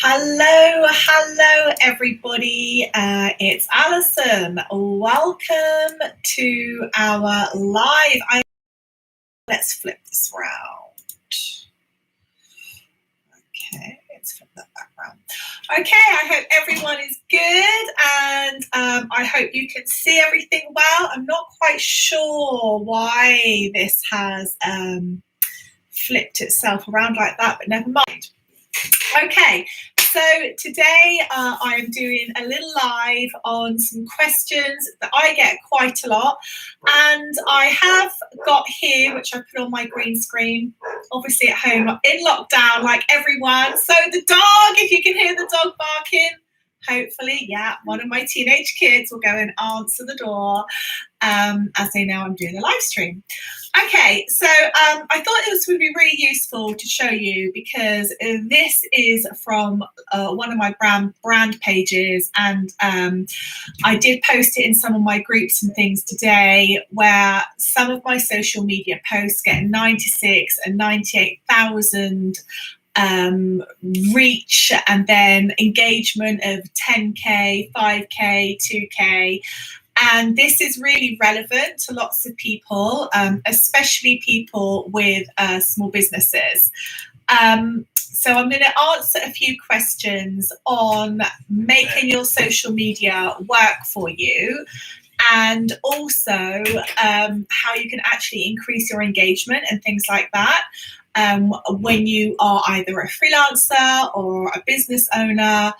Hello, everybody. It's Alison. Welcome to our live. Let's flip this round. Okay, let's flip that back round. Okay, I hope everyone is good, and I hope you can see everything well. I'm not quite sure why this has flipped itself around like that, but never mind. Okay, so today I am doing a little live on some questions that I get quite a lot, and I have got here, which I put on my green screen, obviously at home, in lockdown like everyone. So the dog, if you can hear the dog barking, hopefully, yeah, one of my teenage kids will go and answer the door as they know I'm doing a live stream. Okay, so I thought this would be really useful to show you because this is from one of my brand pages, and I did post it in some of my groups and things today, where some of my social media posts get 96 and 98,000 reach, and then engagement of 10k, 5k, 2k. And this is really relevant to lots of people, especially people with small businesses. So I'm going to answer a few questions on making your social media work for you, and also how you can actually increase your engagement and things like that when you are either a freelancer or a business owner,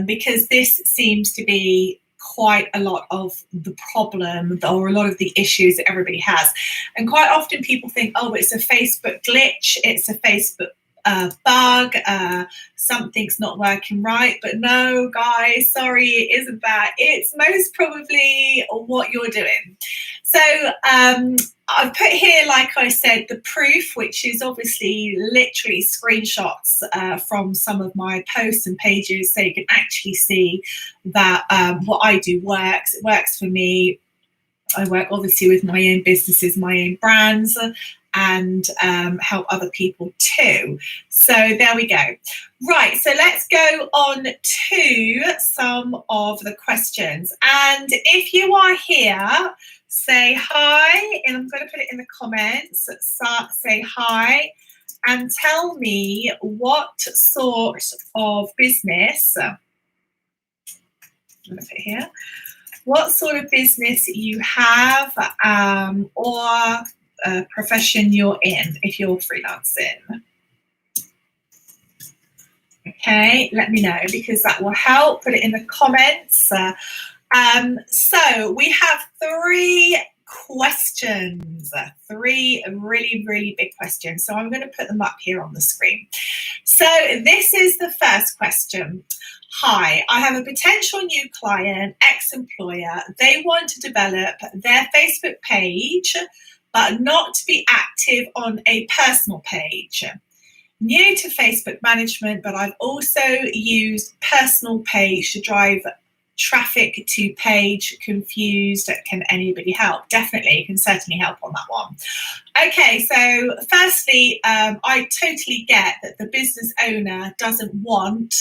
because this seems to be quite a lot of the problem or a lot of the issues that everybody has. And quite often people think, oh, it's a Facebook glitch, it's a Facebook bug, something's not working right. But no, guys, sorry, it isn't that. It's most probably what you're doing. So I've put here, like I said, the proof, which is obviously literally screenshots from some of my posts and pages, so you can actually see that what I do works. It works for me. I work obviously with my own businesses, my own brands, and help other people too. So there we go. Right, so let's go on to some of the questions. And if you are here, say hi, and I'm going to put it in the comments. Say hi and tell me what sort of business, I'm going to put here, what sort of business you have, or profession you're in if you're freelancing. Okay, let me know, because that will help. Put it in the comments. So we have 3 questions, 3 really, really big questions. So I'm going to put them up here on the screen. So this is the first question. Hi, I have a potential new client, ex-employer. They want to develop their Facebook page, but not to be active on a personal page. New to Facebook management, but I've also used personal page to drive traffic to page. Confused. Can anybody help? Definitely, can certainly help on that one. Okay, so firstly, I totally get that the business owner doesn't want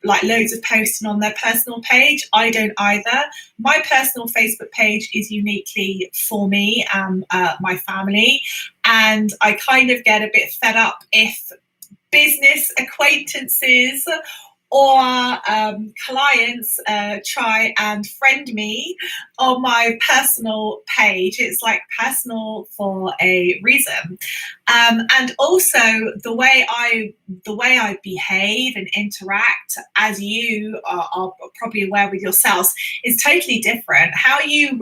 like loads of posting on their personal page. I don't either. My personal Facebook page is uniquely for me and my family, and I kind of get a bit fed up if business acquaintances or clients try and friend me on my personal page. It's like personal for a reason, and also the way I behave and interact, as you are probably aware with yourselves, is totally different. How you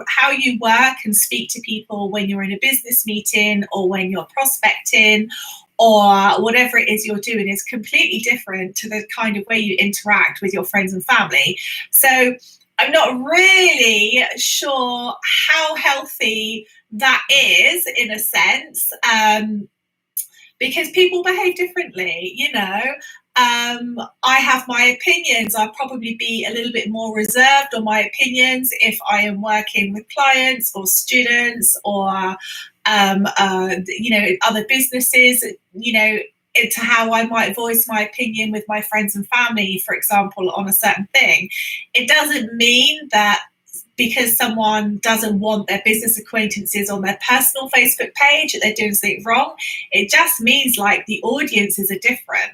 work and speak to people when you're in a business meeting or when you're prospecting or whatever it is you're doing is completely different to the kind of way you interact with your friends and family. So I'm not really sure how healthy that is, in a sense, because people behave differently, you know. I have my opinions. I'll probably be a little bit more reserved on my opinions if I am working with clients or students or other businesses. You know, into how I might voice my opinion with my friends and family, for example, on a certain thing. It doesn't mean that because someone doesn't want their business acquaintances on their personal Facebook page that they're doing something wrong. It just means like the audiences are different.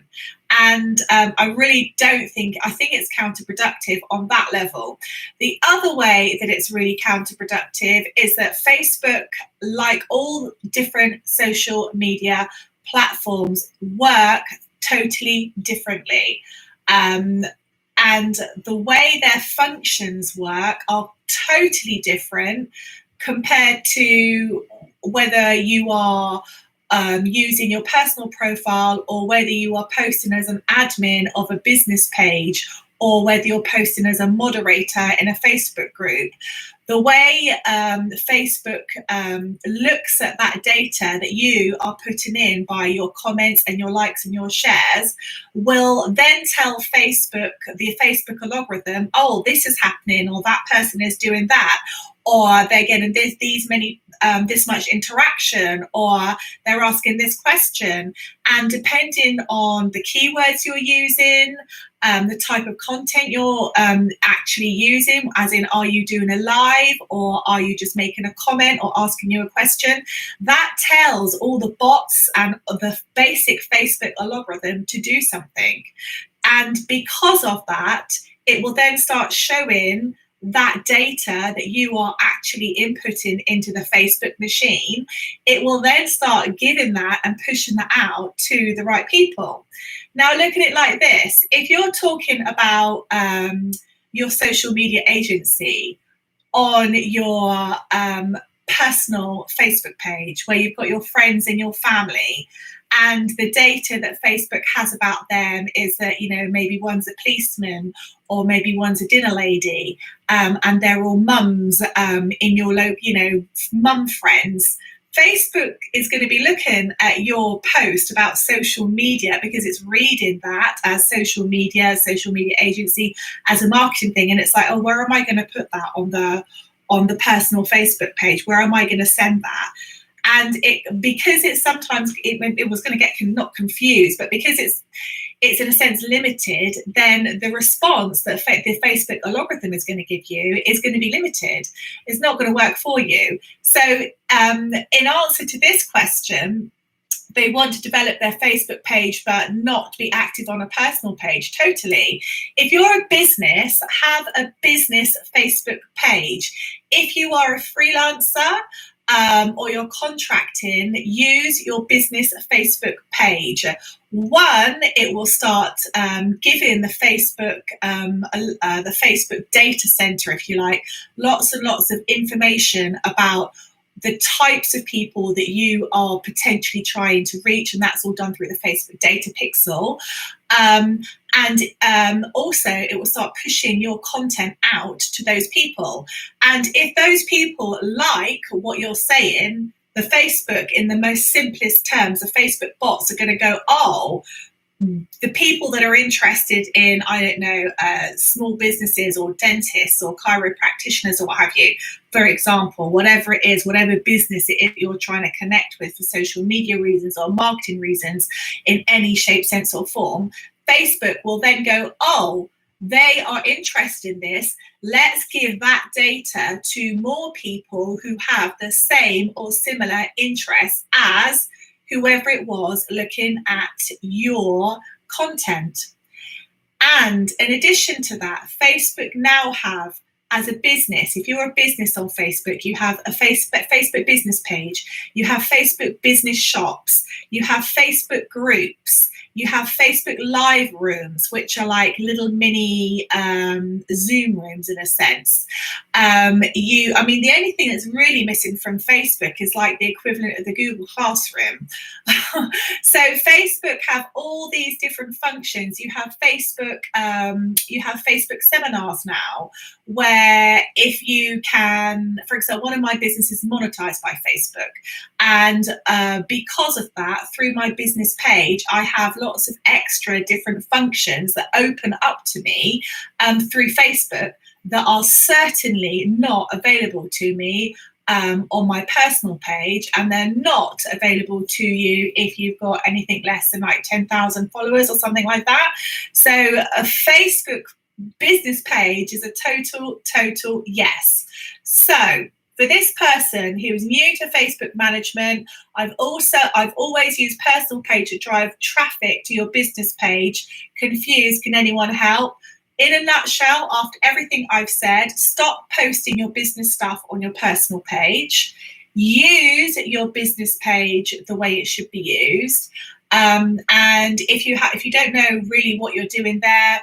And I really don't think, I think it's counterproductive on that level. The other way that it's really counterproductive is that Facebook, like all different social media platforms, work totally differently. And the way their functions work are totally different compared to whether you are using your personal profile or whether you are posting as an admin of a business page or whether you're posting as a moderator in a Facebook group. The way Facebook looks at that data that you are putting in by your comments and your likes and your shares will then tell Facebook, the Facebook algorithm, oh, this is happening, or that person is doing that, or they're getting this much interaction, or they're asking this question. And depending on the keywords you're using, the type of content you're actually using, as in, are you doing a live or are you just making a comment or asking you a question, that tells all the bots and the basic Facebook algorithm to do something. And because of that, it will then start showing that data that you are actually inputting into the Facebook machine. It will then start giving that and pushing that out to the right people. Now, look at it like this. If you're talking about your social media agency on your personal Facebook page, where you've got your friends and your family, and the data that Facebook has about them is that, you know, maybe one's a policeman or maybe one's a dinner lady, and they're all mums in your local, you know, mum friends. Facebook is going to be looking at your post about social media because it's reading that as social media agency, as a marketing thing, and it's like, oh, where am I going to put that on the personal Facebook page? Where am I going to send that? And because it's sometimes it was going to get not confused, but because it's in a sense limited, then the response that the Facebook algorithm is going to give you is going to be limited. It's not going to work for you. So in answer to this question, they want to develop their Facebook page but not be active on a personal page. Totally. If you're a business, have a business Facebook page. If you are a freelancer, or you're contracting, use your business Facebook page. One, it will start giving the Facebook data center, if you like, lots and lots of information about the types of people that you are potentially trying to reach, and that's all done through the Facebook data pixel. And also it will start pushing your content out to those people. And if those people like what you're saying, the Facebook, in the most simplest terms, the Facebook bots are going to go, oh, the people that are interested in, I don't know, small businesses or dentists or chiropractitioners or what have you, for example, whatever it is, whatever business it is you're trying to connect with for social media reasons or marketing reasons in any shape, sense or form, Facebook will then go, oh, they are interested in this. Let's give that data to more people who have the same or similar interests as whoever it was looking at your content. And in addition to that, Facebook now have, as a business, if you're a business on Facebook, you have a Facebook business page, you have Facebook business shops, you have Facebook groups, you have Facebook live rooms, which are like little mini Zoom rooms in a sense. The only thing that's really missing from Facebook is like the equivalent of the Google Classroom. So Facebook have all these different functions. You have Facebook seminars now, where if you can, for example, one of my businesses is monetized by Facebook. And because of that, through my business page, I have lots of extra different functions that open up to me through Facebook that are certainly not available to me on my personal page, and they're not available to you if you've got anything less than like 10,000 followers or something like that. So a Facebook business page is a total yes. So for this person who's new to Facebook management, I've always used personal page to drive traffic to your business page. Confused, can anyone help? In a nutshell, after everything I've said, stop posting your business stuff on your personal page. Use your business page the way it should be used. And if you don't know really what you're doing there,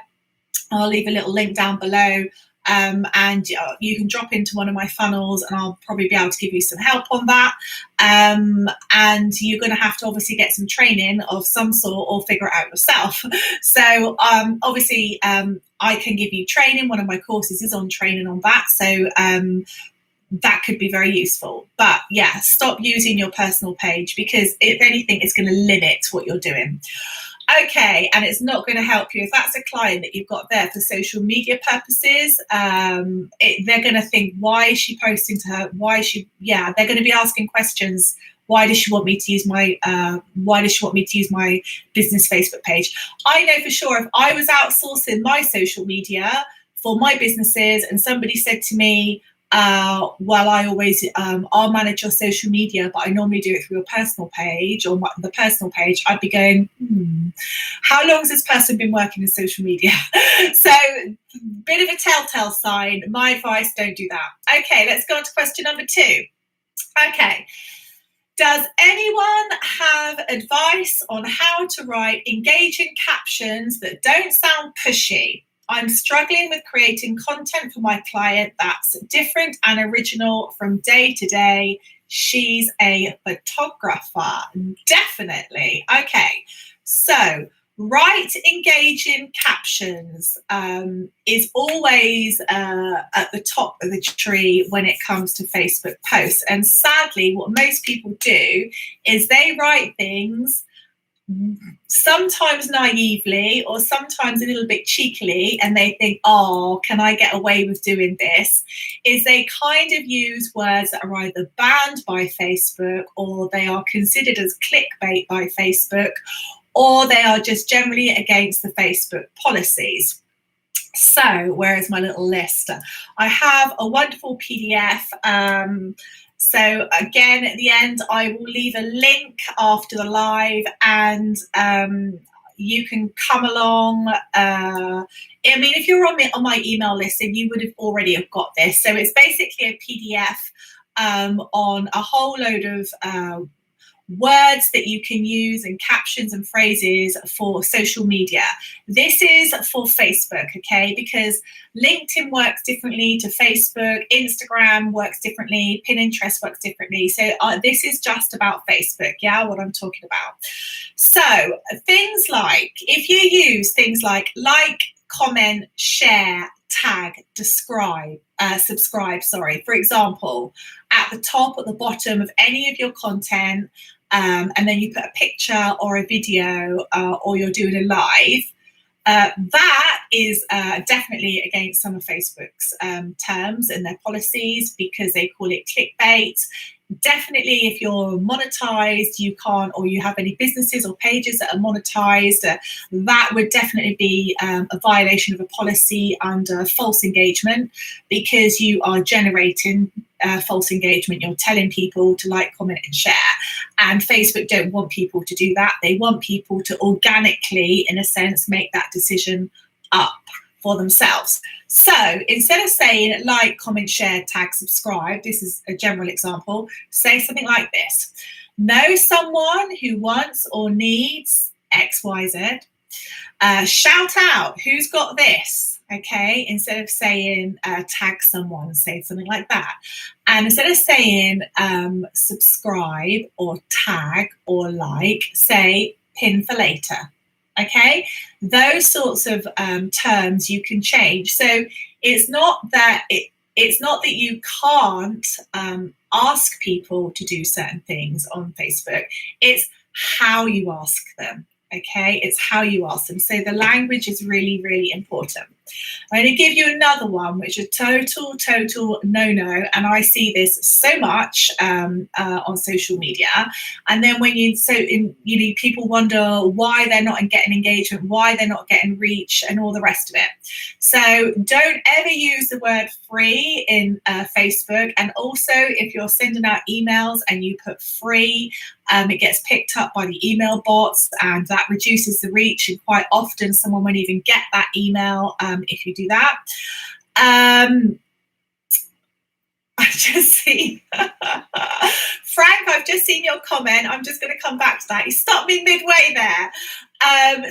I'll leave a little link down below, and you can drop into one of my funnels and I'll probably be able to give you some help on that. And you're going to have to obviously get some training of some sort or figure it out yourself. So obviously I can give you training. One of my courses is on training on that. So that could be very useful. But yeah, stop using your personal page, because if anything, it's going to limit what you're doing. Okay, and it's not going to help you if that's a client that you've got there for social media purposes. They're going to think, why is she posting to her? They're going to be asking questions. Why does she want me to use my business Facebook page? I know for sure if I was outsourcing my social media for my businesses and somebody said to me, I'll manage your social media, but I normally do it through your personal page or the personal page, I'd be going, how long has this person been working in social media? So bit of a telltale sign. My advice, don't do that. Okay, let's go on to question number 2. Okay. Does anyone have advice on how to write engaging captions that don't sound pushy? I'm struggling with creating content for my client that's different and original from day to day. She's a photographer. Definitely. Okay. So write engaging captions is always at the top of the tree when it comes to Facebook posts. And sadly, what most people do is they write things sometimes naively or sometimes a little bit cheekily, and they think, oh, can I get away with doing this? Is they kind of use words that are either banned by Facebook, or they are considered as clickbait by Facebook, or they are just generally against the Facebook policies. So where is my little list? I have a wonderful PDF. So again, at the end, I will leave a link after the live, and you can come along. I mean, if you're on my email list, then you would have already have got this. So it's basically a PDF on a whole load of words that you can use and captions and phrases for social media. This is for Facebook, okay? Because LinkedIn works differently to Facebook, Instagram works differently, Pinterest works differently. So this is just about Facebook, yeah, what I'm talking about. So things like, if you use things like, comment, share, tag, subscribe, for example, at the top, at the bottom of any of your content, and then you put a picture or a video, or you're doing a live, that is definitely against some of Facebook's terms and their policies, because they call it clickbait. Definitely, if you're monetized, you can't, or you have any businesses or pages that are monetized, that would definitely be a violation of a policy under false engagement, because you are generating false engagement. You're telling people to like, comment, and share. And Facebook don't want people to do that. They want people to organically, in a sense, make that decision up for themselves. So instead of saying like, comment, share, tag, subscribe, this is a general example, say something like this. Know someone who wants or needs XYZ. Shout out, who's got this? Okay, instead of saying tag someone, say something like that. And instead of saying subscribe or tag or like, say pin for later. Okay, those sorts of terms you can change. So it's not that you can't ask people to do certain things on Facebook. It's how you ask them. Okay, it's how you ask them. So the language is really, really important. I'm going to give you another one, which is total no-no, and I see this so much on social media. And then when people wonder why they're not getting engagement, why they're not getting reach, and all the rest of it. So don't ever use the word free in Facebook. And also, if you're sending out emails and you put free, it gets picked up by the email bots, and that reduces the reach. And quite often, someone won't even get that email if you do that. I've just seen Frank. I've just seen your comment. I'm just going to come back to that. You stopped me midway there.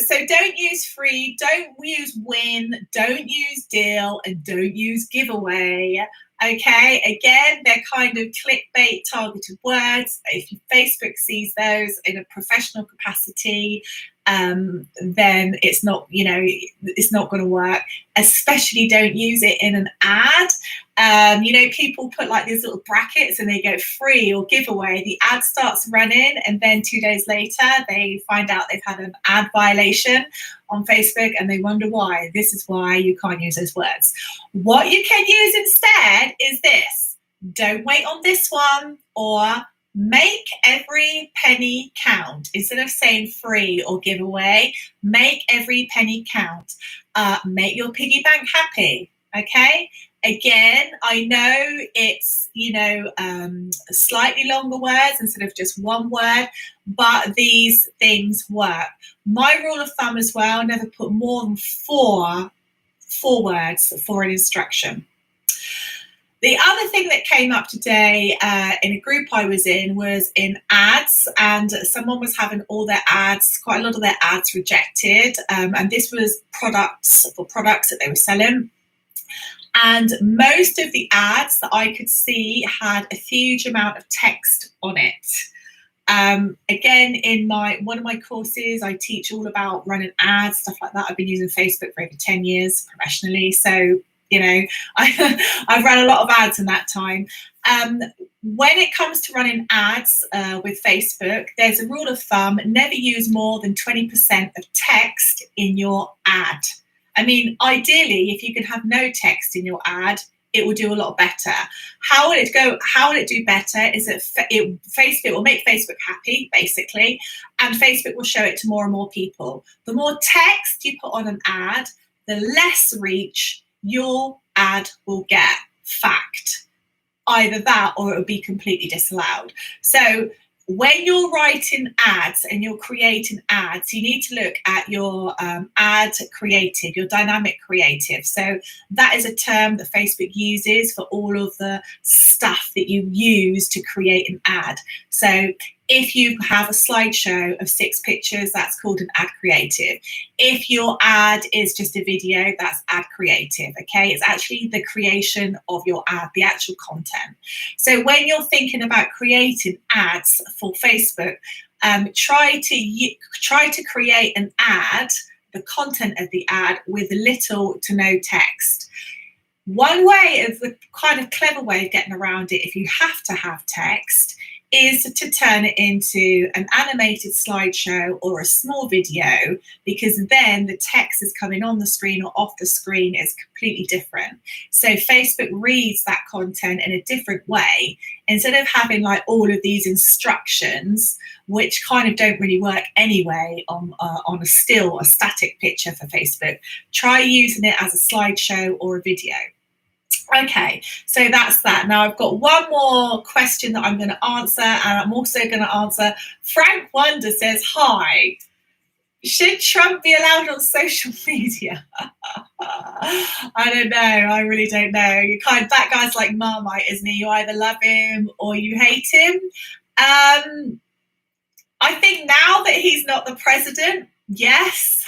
So don't use free, don't use win, don't use deal, and don't use giveaway. Okay, again, they're kind of clickbait targeted words. If Facebook sees those in a professional capacity, then it's not, it's not going to work. Especially don't use it in an ad. People put like these little brackets and they go free or giveaway. The ad starts running, and then 2 days later they find out they've had an ad violation on Facebook, and they wonder why. This is why you can't use those words. What you can use instead is this: don't wait on this one, or make every penny count. Instead of saying free or giveaway, make every penny count. Make your piggy bank happy. Okay. Again, I know it's, slightly longer words instead of just one word, but these things work. My rule of thumb as well, never put more than four words for an instruction. The other thing that came up today in a group I was in ads, and someone was having all their ads, quite a lot of their ads rejected. And this was products that they were selling. And most of the ads that I could see had a huge amount of text on it. Again, in one of my courses, I teach all about running ads, stuff like that. I've been using Facebook for over 10 years professionally. So, I've run a lot of ads in that time. When it comes to running ads with Facebook, there's a rule of thumb: never use more than 20% of text in your ad. I mean, ideally, if you can have no text in your ad, it will do a lot better. How will it go? How will it do better is that Facebook will make Facebook happy, basically, and Facebook will show it to more and more people. The more text you put on an ad, the less reach your ad will get. Fact. Either that, or it will be completely disallowed. So when you're writing ads and you're creating ads, you need to look at your ad creative, your dynamic creative. So that is a term that Facebook uses for all of the stuff that you use to create an ad. So if you have a slideshow of 6 pictures, that's called an ad creative. If your ad is just a video, that's ad creative, okay? It's actually the creation of your ad, the actual content. So when you're thinking about creating ads for Facebook, try to create an ad, the content of the ad, with little to no text. One way of the kind of clever way of getting around it, if you have to have text, is to turn it into an animated slideshow or a small video, because then the text is coming on the screen or off the screen is completely different. So Facebook reads that content in a different way. Instead of having like all of these instructions, which kind of don't really work anyway on a still, a static picture for Facebook, try using it as a slideshow or a video. Okay, so that's that. Now I've got one more question that I'm going to answer, and I'm also going to answer. Frank Wonder says, hi, should Trump be allowed on social media? I don't know. I really don't know. That guy's like Marmite, isn't he? You either love him or you hate him. I think now that he's not the president, yes.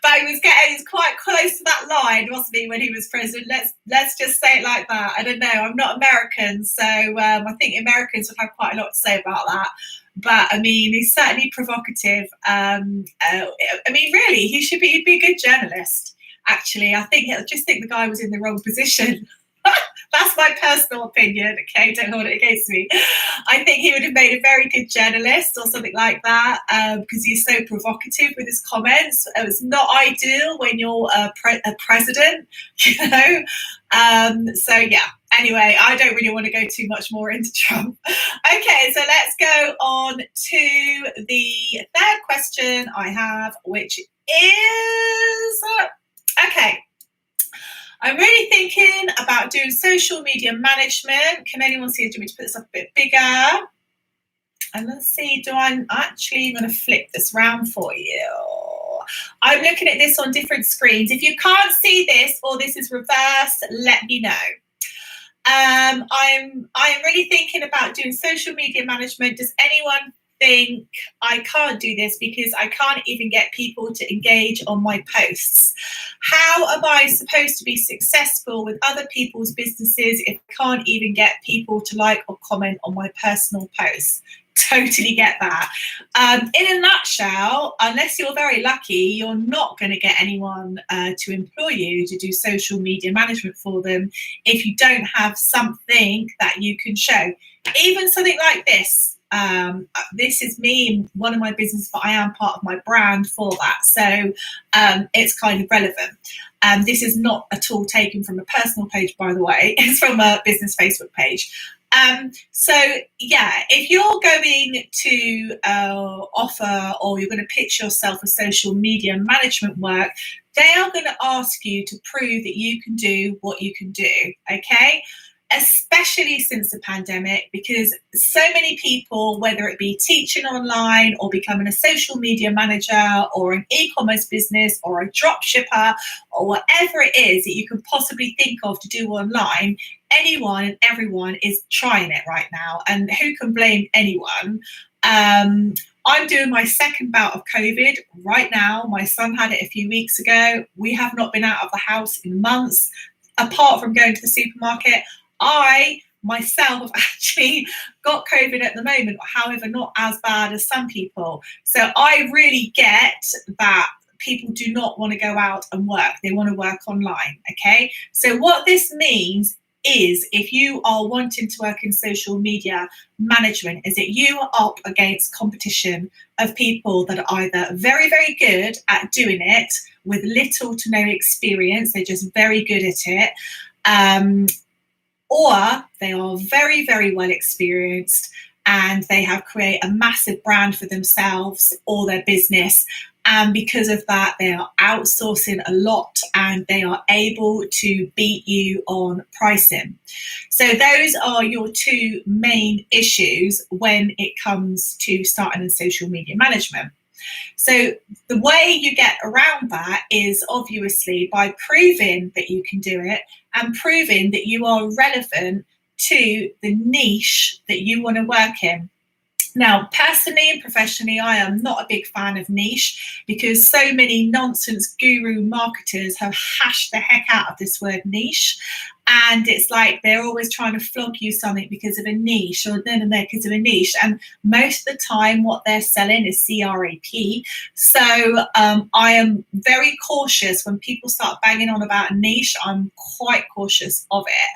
But he was quite close to that line, wasn't he, when he was president? Let's just say it like that. I don't know. I'm not American, so I think Americans would have quite a lot to say about that. But I mean, he's certainly provocative. I mean, really, he'd be a good journalist. Actually, I just think the guy was in the wrong position. That's my personal opinion, okay? Don't hold it against me. I think he would have made a very good journalist or something like that, because he's so provocative with his comments. It's not ideal when you're a president, you know? So, yeah. Anyway, I don't really want to go too much more into Trump. Okay, so let's go on to the third question I have, which is, okay, I'm really thinking about doing social media management. Can anyone see? Do you want me to put this up a bit bigger? And let's see, I'm actually going to flip this round for you. I'm looking at this on different screens. If you can't see this or this is reversed, let me know. I'm really thinking about doing social media management. Does anyone think I can't do this because I can't even get people to engage on my posts? How am I supposed to be successful with other people's businesses if I can't even get people to like or comment on my personal posts? Totally get that. In a nutshell, unless you're very lucky, you're not going to get anyone to employ you to do social media management for them if you don't have something that you can show. Even something like this. This is me in one of my businesses, but I am part of my brand for that. So it's kind of relevant. This is not at all taken from a personal page, by the way. It's from a business Facebook page. So yeah, if you're going to offer or you're going to pitch yourself a social media management work, they are going to ask you to prove that you can do what you can do, okay? Especially since the pandemic, because so many people, whether it be teaching online or becoming a social media manager or an e-commerce business or a drop shipper or whatever it is that you can possibly think of to do online, anyone and everyone is trying it right now. And who can blame anyone? I'm doing my second bout of COVID right now. My son had it a few weeks ago. We have not been out of the house in months, apart from going to the supermarket. I myself have actually got COVID at the moment, however, not as bad as some people. So I really get that people do not want to go out and work. They want to work online, okay? So what this means is if you are wanting to work in social media management is that you are up against competition of people that are either very, very good at doing it with little to no experience. They're just very good at it. Or they are very, very well experienced and they have created a massive brand for themselves or their business. And because of that, they are outsourcing a lot and they are able to beat you on pricing. So those are your two main issues when it comes to starting in social media management. So the way you get around that is obviously by proving that you can do it and proving that you are relevant to the niche that you want to work in. Now, personally and professionally, I am not a big fan of niche because so many nonsense guru marketers have hashed the heck out of this word niche. And it's like they're always trying to flog you something because of a niche or then and there because of a niche. And most of the time what they're selling is CRAP. So I am very cautious when people start banging on about a niche. I'm quite cautious of it.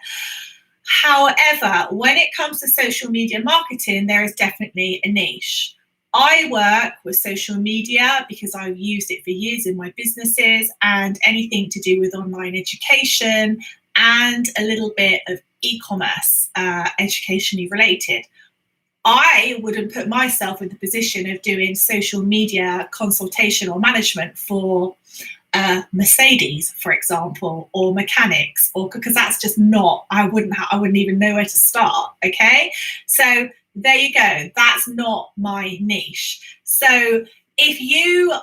However, when it comes to social media marketing, there is definitely a niche. I work with social media because I've used it for years in my businesses and anything to do with online education and a little bit of e-commerce, educationally related. I wouldn't put myself in the position of doing social media consultation or management for Mercedes, for example, or mechanics, or because that's just not. I wouldn't even know where to start. Okay, so there you go. That's not my niche. So if you're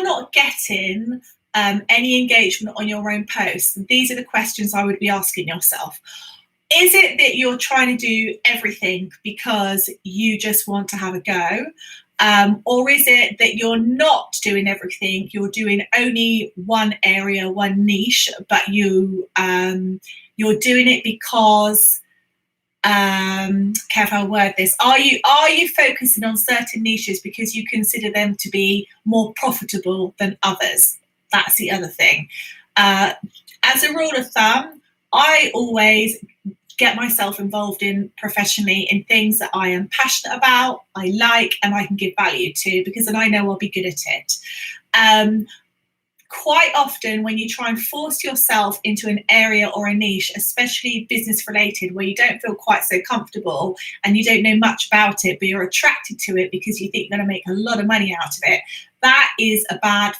not getting any engagement on your own posts, these are the questions I would be asking yourself. Is it that you're trying to do everything because you just want to have a go? Or is it that you're not doing everything, you're doing only one area, one niche, but you're doing it because, careful how I word this, are you focusing on certain niches because you consider them to be more profitable than others? That's the other thing. As a rule of thumb, I always get myself involved in professionally in things that I am passionate about, I like, and I can give value to, because then I know I'll be good at it. Quite often when you try and force yourself into an area or a niche, especially business related, where you don't feel quite so comfortable and you don't know much about it, but you're attracted to it because you think you're going to make a lot of money out of it, that is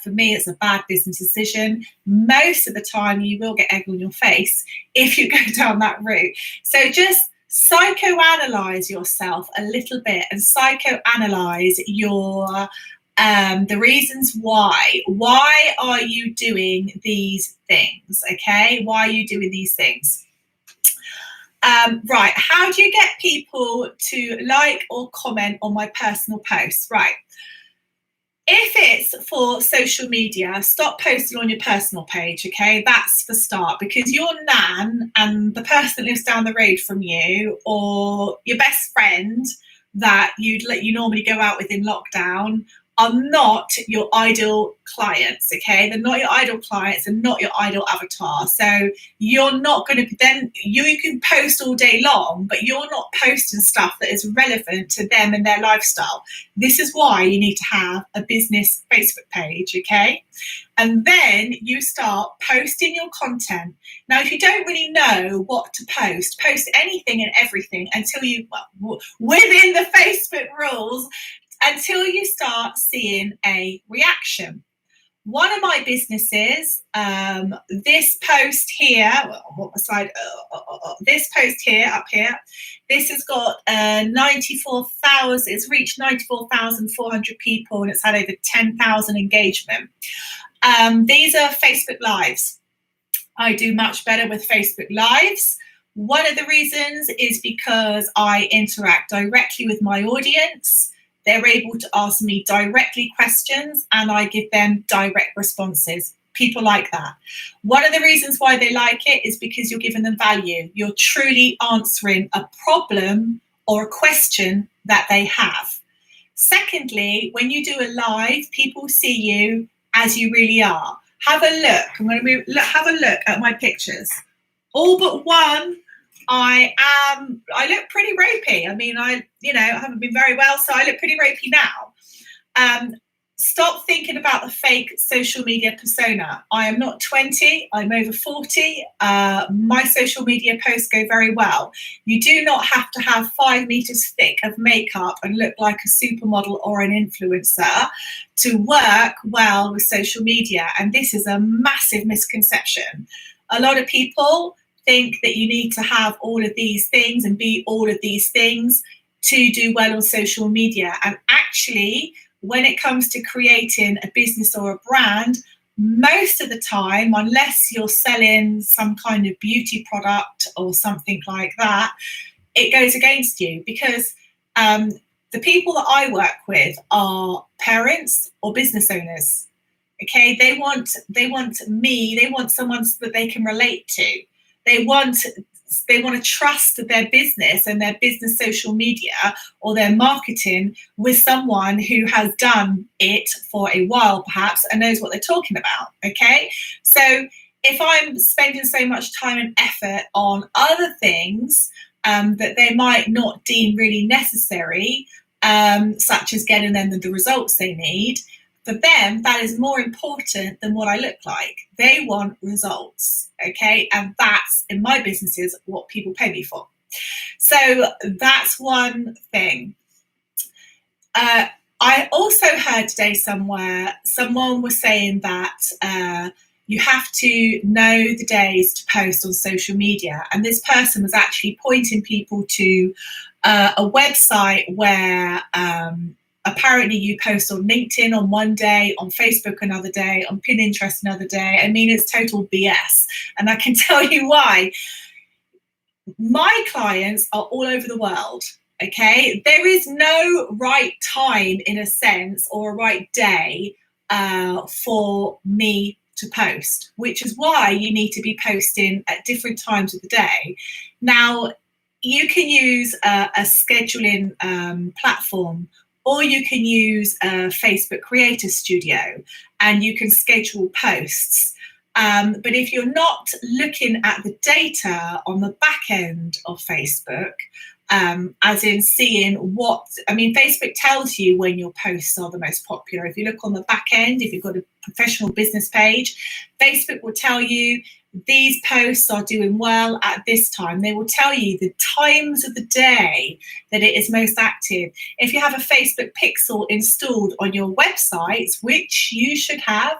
for me, it's a bad business decision. Most of the time you will get egg on your face if you go down that route. So just psychoanalyze yourself a little bit and psychoanalyze your the reasons why. Why are you doing these things? Okay, why are you doing these things? Right, how do you get people to like or comment on my personal posts? Right, if it's for social media, stop posting on your personal page, okay? That's for start, because your nan and the person that lives down the road from you, or your best friend that you normally go out with in lockdown, are not your ideal clients, okay? They're not your ideal clients and not your ideal avatar. So you're not going to, then you can post all day long, but you're not posting stuff that is relevant to them and their lifestyle. This is why you need to have a business Facebook page, okay? And then you start posting your content. Now, if you don't really know what to post anything and everything until you, within the Facebook rules, until you start seeing a reaction. One of my businesses, this post here, this post here, up here, this has got 94,000, it's reached 94,400 people, and it's had over 10,000 engagement. These are Facebook Lives. I do much better with Facebook Lives. One of the reasons is because I interact directly with my audience. They're able to ask me directly questions and I give them direct responses. People like that. One of the reasons why they like it is because you're giving them value. You're truly answering a problem or a question that they have. Secondly, when you do a live, people see you as you really are. Have a look. I'm going to have a look at my pictures. All but one. I look pretty ropey. I mean, I haven't been very well, so I look pretty ropey now. Stop thinking about the fake social media persona. I am not 20, I'm over 40. My social media posts go very well. You do not have to have 5 meters thick of makeup and look like a supermodel or an influencer to work well with social media. And this is a massive misconception. A lot of people think that you need to have all of these things and be all of these things to do well on social media. And actually, when it comes to creating a business or a brand, most of the time, unless you're selling some kind of beauty product or something like that, it goes against you, because the people that I work with are parents or business owners. Okay, they want someone that they can relate to. They want to trust their business and their business social media or their marketing with someone who has done it for a while, perhaps, and knows what they're talking about. Okay, so if I'm spending so much time and effort on other things that they might not deem really necessary, such as getting them the results they need, for them, that is more important than what I look like. They want results, okay? And that's, in my businesses, what people pay me for. So that's one thing. I also heard today somewhere, someone was saying that you have to know the days to post on social media. And this person was actually pointing people to a website where apparently you post on LinkedIn on one day, on Facebook another day, on Pinterest another day. I mean, it's total BS. And I can tell you why. My clients are all over the world, okay? There is no right time, in a sense, or a right day for me to post, which is why you need to be posting at different times of the day. Now, you can use a scheduling platform, or you can use Facebook Creator Studio and you can schedule posts. But if you're not looking at the data on the back end of Facebook, as in seeing Facebook tells you when your posts are the most popular. If you look on the back end, if you've got a professional business page, Facebook will tell you these posts are doing well at this time. They will tell you the times of the day that it is most active. If you have a Facebook pixel installed on your websites, which you should have,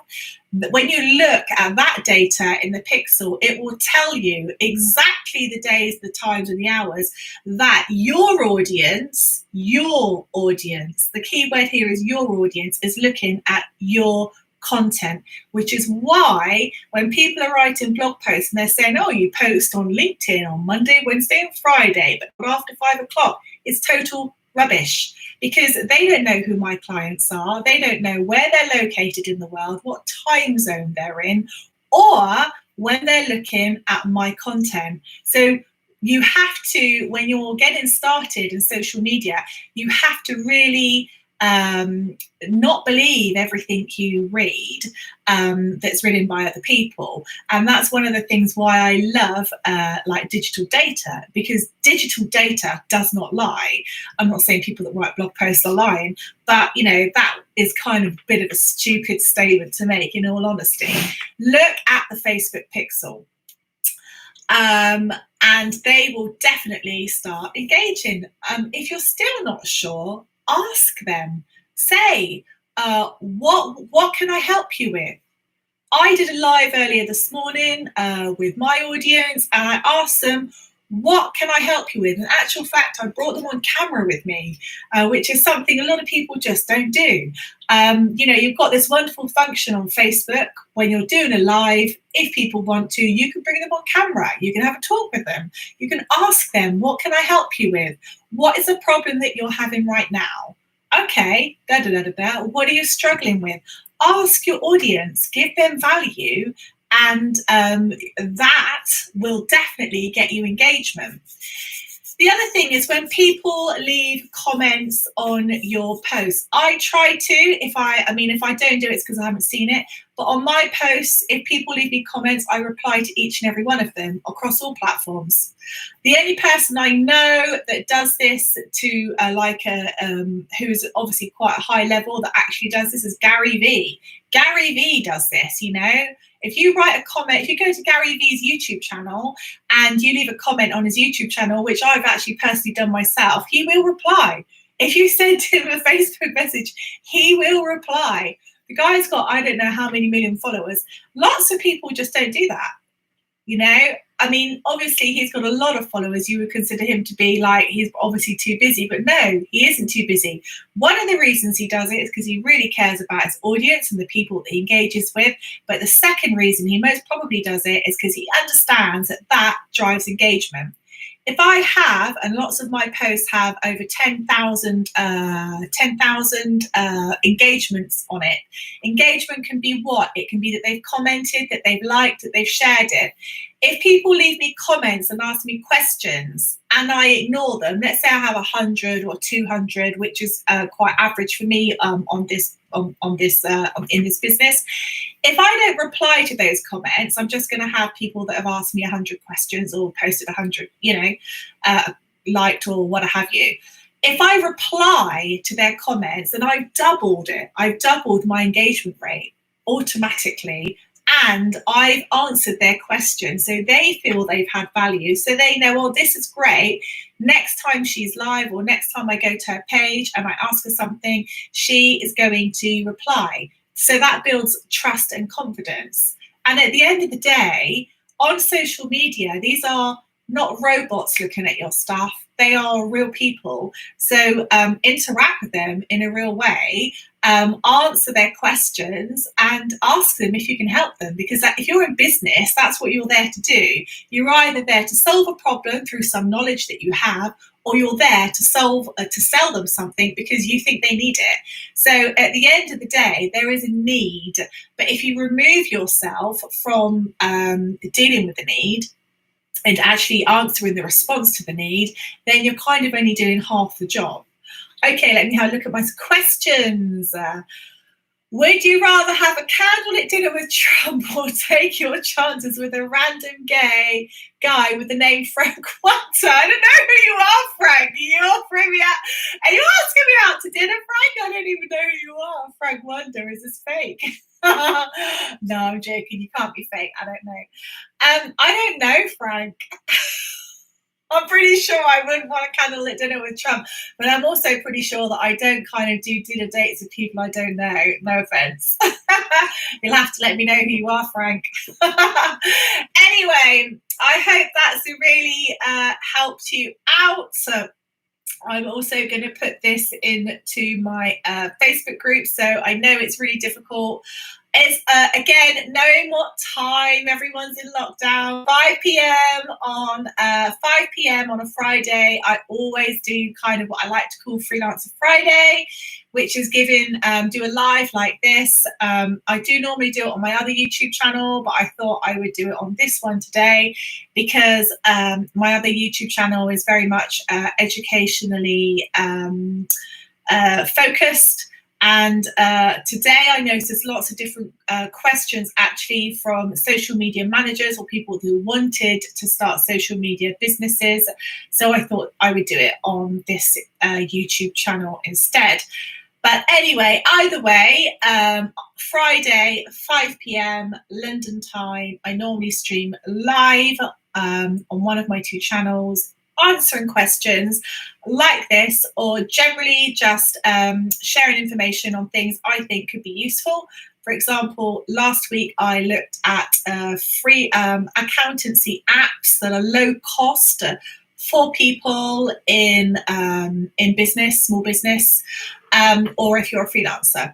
when you look at that data in the pixel, it will tell you exactly the days, the times, and the hours that your audience, the key word here is your audience, is looking at your content, which is why when people are writing blog posts and they're saying, oh, you post on LinkedIn on Monday, Wednesday, and Friday, but after 5 o'clock, it's total rubbish, because they don't know who my clients are. They don't know where they're located in the world, what time zone they're in, or when they're looking at my content. So you have to, when you're getting started in social media, you have to really not believe everything you read that's written by other people. And that's one of the things why I love like digital data, because digital data does not lie. I'm not saying people that write blog posts are lying, but that is kind of a bit of a stupid statement to make, in all honesty. Look at the Facebook pixel. And they will definitely start engaging. If you're still not sure, ask them. Say, what can I help you with? I did a live earlier this morning with my audience, and I asked them, what can I help you with? In actual fact, I brought them on camera with me, which is something a lot of people just don't do. You've got this wonderful function on Facebook when you're doing a live. If people want to, you can bring them on camera. You can have a talk with them. You can ask them, what can I help you with? What is the problem that you're having right now? Okay, what are you struggling with? Ask your audience, give them value, and that will definitely get you engagement. The other thing is when people leave comments on your posts, I try to, if I don't do it, it's because I haven't seen it, but on my posts, if people leave me comments, I reply to each and every one of them across all platforms. The only person I know that does this to who's obviously quite a high level that actually does this is Gary Vee. Gary Vee does this, If you write a comment, if you go to Gary Vee's YouTube channel and you leave a comment on his YouTube channel, which I've actually personally done myself, he will reply. If you send him a Facebook message, he will reply. The guy's got, I don't know how many million followers. Lots of people just don't do that. Obviously he's got a lot of followers. You would consider him to be like, he's obviously too busy, but no, he isn't too busy. One of the reasons he does it is because he really cares about his audience and the people that he engages with. But the second reason he most probably does it is because he understands that drives engagement. If I have, and lots of my posts have over 10,000 engagements on it. Engagement can be what? It can be that they've commented, that they've liked, that they've shared it. If people leave me comments and ask me questions and I ignore them, let's say I have 100 or 200, which is quite average for me in this business. If I don't reply to those comments, I'm just going to have people that have asked me 100 questions or posted 100, liked or what have you. If I reply to their comments, and I've doubled my engagement rate automatically, and I've answered their questions, so they feel they've had value, so they know, well, this is great. Next time she's live or next time I go to her page and I ask her something, she is going to reply. So that builds trust and confidence. And at the end of the day, on social media, these are not robots looking at your stuff. They are real people. So interact with them in a real way, answer their questions and ask them if you can help them. Because if you're in business, that's what you're there to do. You're either there to solve a problem through some knowledge that you have, or you're there to sell them something because you think they need it. So at the end of the day, there is a need. But if you remove yourself from dealing with the need and actually answering the response to the need, then you're kind of only doing half the job. Okay, let me have a look at my questions. Would you rather have a candlelit dinner with Trump or take your chances with a random gay guy with the name Frank Wonder? I don't know who you are, Frank. You're offering me out. Are you asking me out to dinner, Frank? I don't even know who you are. Frank Wonder, is this fake? No, I'm joking. You can't be fake. I don't know. I don't know, Frank. I'm pretty sure I wouldn't want a candlelit dinner with Trump, but I'm also pretty sure that I don't kind of do dinner dates with people I don't know. No offense. You'll have to let me know who you are, Frank. Anyway, I hope that's really helped you out. I'm also going to put this into my Facebook group. So I know it's really difficult. It's again knowing what time everyone's in lockdown. 5 p.m. on 5 p.m. on a Friday. I always do kind of what I like to call Freelancer Friday, which is do a live like this. I do normally do it on my other YouTube channel, but I thought I would do it on this one today because my other YouTube channel is very much educationally focused. And today I noticed there's lots of different questions actually from social media managers or people who wanted to start social media businesses. So I thought I would do it on this YouTube channel instead. But anyway, either way, Friday, 5 p.m. London time, I normally stream live on one of my two channels, answering questions like this, or generally just sharing information on things I think could be useful. For example, last week I looked at free accountancy apps that are low cost for people in business, small business, or if you're a freelancer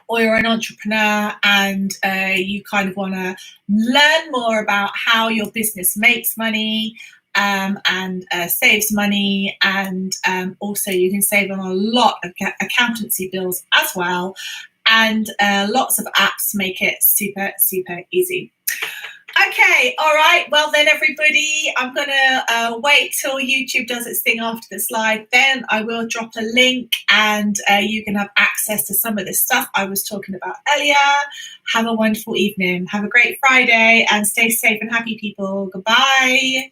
or you're an entrepreneur and you kind of want to learn more about how your business makes money and saves money, and also you can save on a lot of accountancy bills as well, and lots of apps make it super easy. Okay, all right, well then everybody, I'm gonna wait till YouTube does its thing after this live, then I will drop a link and you can have access to some of this stuff I was talking about earlier. Have a wonderful evening, have a great Friday, and stay safe and happy, people. Goodbye.